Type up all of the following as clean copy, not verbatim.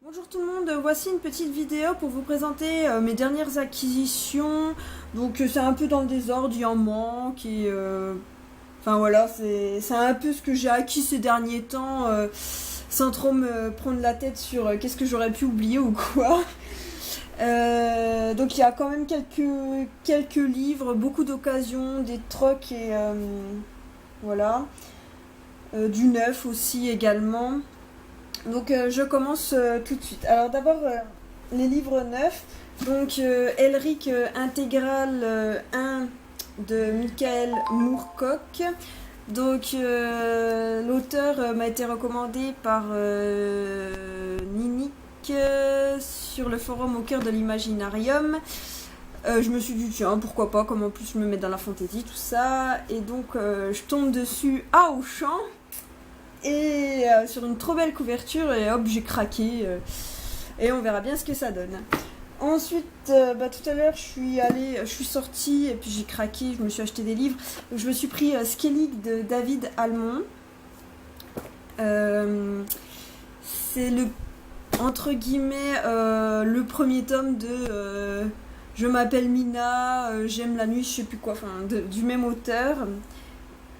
Bonjour tout le monde, voici une petite vidéo pour vous présenter mes dernières acquisitions. Donc c'est un peu dans le désordre, il y en manque et enfin voilà, c'est un peu ce que j'ai acquis ces derniers temps sans trop me prendre la tête sur qu'est-ce que j'aurais pu oublier ou quoi. Donc il y a quand même quelques livres, beaucoup d'occasions, des trocs et voilà. Du neuf aussi également. Donc je commence tout de suite. Alors d'abord les livres neufs. Donc Elric intégral 1 de Michael Moorcock. Donc l'auteur m'a été recommandé par Ninic sur le forum au cœur de l'imaginarium. Je me suis dit tiens pourquoi pas, comme en plus je me mets dans la fantaisie tout ça, et donc je tombe dessus à Auchan et sur une trop belle couverture et hop j'ai craqué et on verra bien ce que ça donne. Ensuite tout à l'heure je suis sortie et puis j'ai craqué, je me suis acheté des livres. Donc, je me suis pris Skellig de David Almond. C'est le entre guillemets le premier tome de Je m'appelle Mina, j'aime la nuit, je sais plus quoi, enfin du même auteur.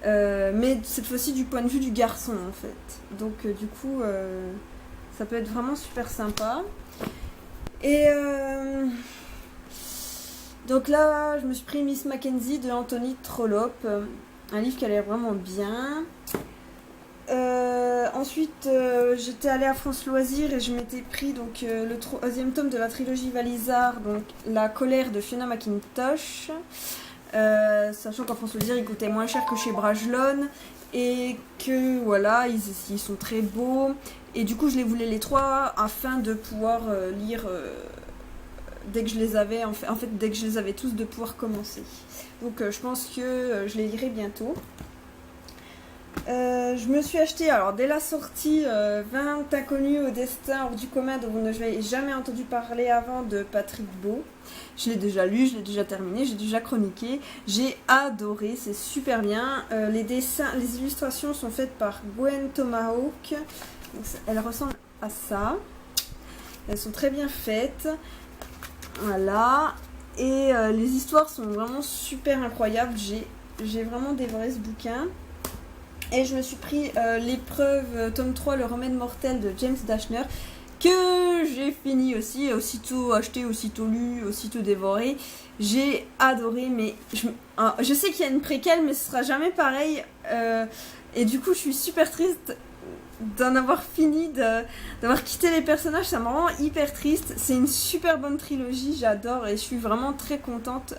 Mais cette fois-ci du point de vue du garçon en fait. Donc du coup ça peut être vraiment super sympa. Et donc là je me suis pris Miss Mackenzie de Anthony Trollope, un livre qui a l'air vraiment bien. Ensuite j'étais allée à France Loisirs et je m'étais pris donc le troisième tome de la trilogie Valisard, donc La colère de Fiona McIntosh. Sachant qu'en France Loisirs ils coûtaient moins cher que chez Brajlon et que voilà ils sont très beaux, et du coup je les voulais les trois afin de pouvoir lire dès que je les avais en fait dès que je les avais tous, de pouvoir commencer. Donc je pense que je les lirai bientôt. Je me suis acheté, alors dès la sortie, 20 inconnus au destin hors du commun dont vous n'avez jamais entendu parler avant, de Patrick Beau. Je l'ai déjà lu, je l'ai déjà terminé, j'ai déjà chroniqué. J'ai adoré, c'est super bien. Les dessins, les illustrations sont faites par Gwen Tomahawk. Donc, elles ressemblent à ça. Elles sont très bien faites. Voilà. Et les histoires sont vraiment super incroyables. J'ai vraiment dévoré ce bouquin. Et je me suis pris l'épreuve tome 3, le remède mortel de James Dashner, que j'ai fini aussi, aussitôt acheté, aussitôt lu, aussitôt dévoré. J'ai adoré, mais je sais qu'il y a une préquelle, mais ce sera jamais pareil. Et du coup, je suis super triste d'en avoir fini, d'avoir quitté les personnages. Ça me rend hyper triste. C'est une super bonne trilogie, j'adore, et je suis vraiment très contente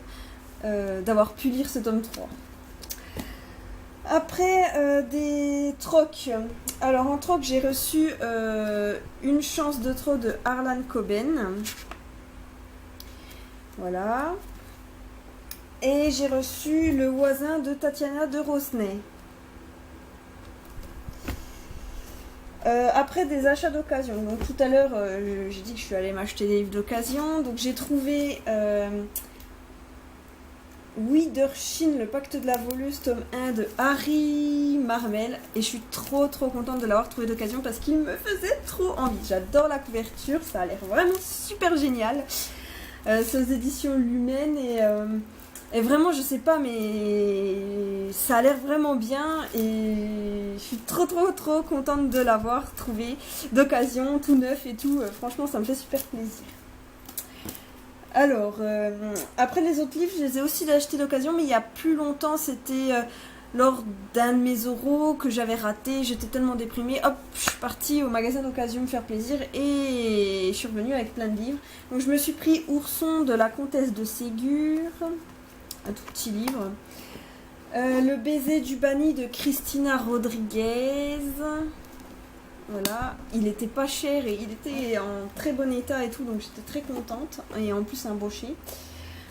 d'avoir pu lire ce tome 3. Après, des trocs. Alors en troc, j'ai reçu Une chance de trop de Harlan Coben. Voilà. Et j'ai reçu Le voisin de Tatiana de Rosnay. Après, des achats d'occasion. Donc tout à l'heure, j'ai dit que je suis allée m'acheter des livres d'occasion. Donc j'ai trouvé Wiedershin, le pacte de la voleuse, tome 1 de Harry Marmel, et je suis trop contente de l'avoir trouvé d'occasion parce qu'il me faisait trop envie. J'adore la couverture, ça a l'air vraiment super génial. C'est aux éditions Lumen et vraiment je sais pas, mais ça a l'air vraiment bien et je suis trop contente de l'avoir trouvé d'occasion, tout neuf et tout. Franchement ça me fait super plaisir. Alors, après les autres livres, je les ai aussi achetés d'occasion, mais il y a plus longtemps, c'était lors d'un de mes oraux que j'avais raté. J'étais tellement déprimée, hop, je suis partie au magasin d'occasion me faire plaisir et je suis revenue avec plein de livres. Donc je me suis pris Ourson de la comtesse de Ségur, un tout petit livre. Le baiser du banni de Christina Rodriguez. Voilà, il était pas cher et il était en très bon état et tout, donc j'étais très contente. Et en plus embauché.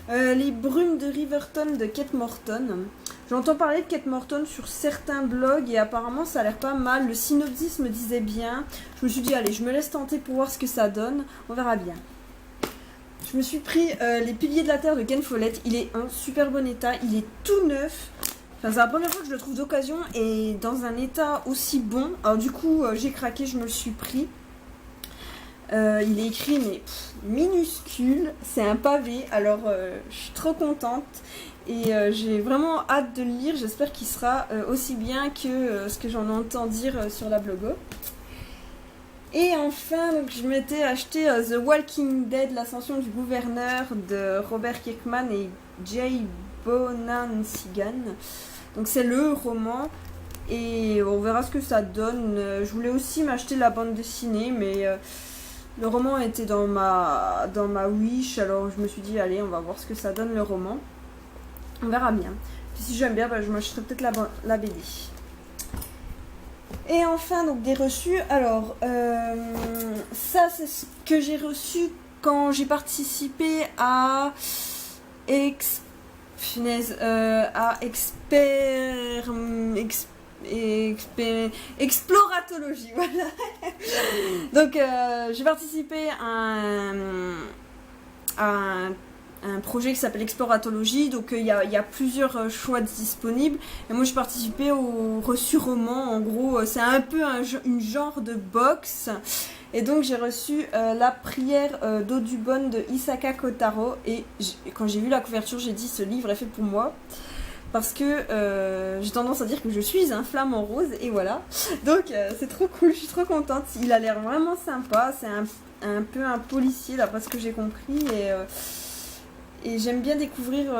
Les brumes de Riverton de Kate Morton. J'entends parler de Kate Morton sur certains blogs et apparemment ça a l'air pas mal. Le synopsis me disait bien. Je me suis dit allez, je me laisse tenter pour voir ce que ça donne. On verra bien. Je me suis pris Les piliers de la terre de Ken Follett. Il est en super bon état, il est tout neuf. Enfin, c'est la première fois que je le trouve d'occasion et dans un état aussi bon. Alors du coup, j'ai craqué, je me le suis pris. Il est écrit mais minuscule, c'est un pavé, alors je suis trop contente et j'ai vraiment hâte de le lire, j'espère qu'il sera aussi bien que ce que j'en entends dire sur la blogo. Et enfin, donc, je m'étais acheté The Walking Dead, l'ascension du gouverneur de Robert Kirkman et Jay Bonansigan. Donc c'est le roman et on verra ce que ça donne. Je voulais aussi m'acheter la bande dessinée, mais le roman était dans ma wish, alors je me suis dit allez, on va voir ce que ça donne le roman. On verra bien. Puis si j'aime bien, je m'achèterai peut-être la BD. Et enfin, donc des reçus. Alors, ça c'est ce que j'ai reçu quand j'ai participé à Exploratologie, voilà. Donc j'ai participé à un projet qui s'appelle Exploratologie, donc il y a plusieurs choix disponibles et moi j'ai participé au reçu roman. En gros c'est un peu une genre de box et donc j'ai reçu la prière d'Audubon de Isaka Kotaro et quand j'ai vu la couverture j'ai dit ce livre est fait pour moi parce que j'ai tendance à dire que je suis un flamant rose et voilà, donc c'est trop cool, je suis trop contente, il a l'air vraiment sympa, c'est un peu un policier d'après ce que j'ai compris et j'aime bien découvrir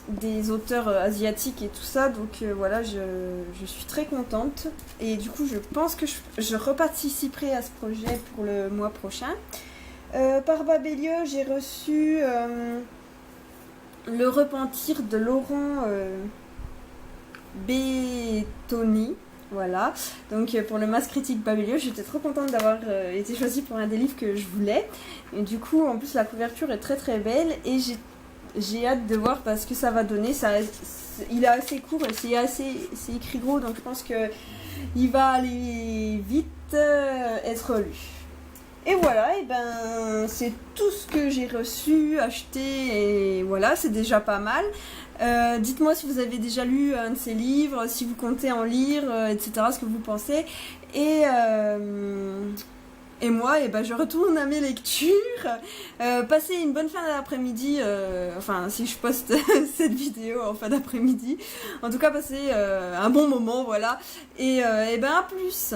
des auteurs asiatiques et tout ça, donc voilà, je suis très contente. Et du coup, je pense que je reparticiperai à ce projet pour le mois prochain. Par Babelio, j'ai reçu Le Repentir de Laurent Bétoni. Voilà, donc pour le Masse Critique Babelio, j'étais trop contente d'avoir été choisie pour un des livres que je voulais. Et du coup, en plus, la couverture est très très belle et j'ai hâte de voir parce que ça va donner. Il est assez court et c'est écrit gros, donc je pense que il va aller vite être lu. Et voilà, et ben c'est tout ce que j'ai reçu, acheté, et voilà, c'est déjà pas mal. Dites-moi si vous avez déjà lu un de ces livres, si vous comptez en lire, etc., ce que vous pensez. Et moi, je retourne à mes lectures. Passez une bonne fin d'après-midi, enfin si je poste cette vidéo en fin d'après-midi. En tout cas, passez un bon moment, voilà. Et à plus.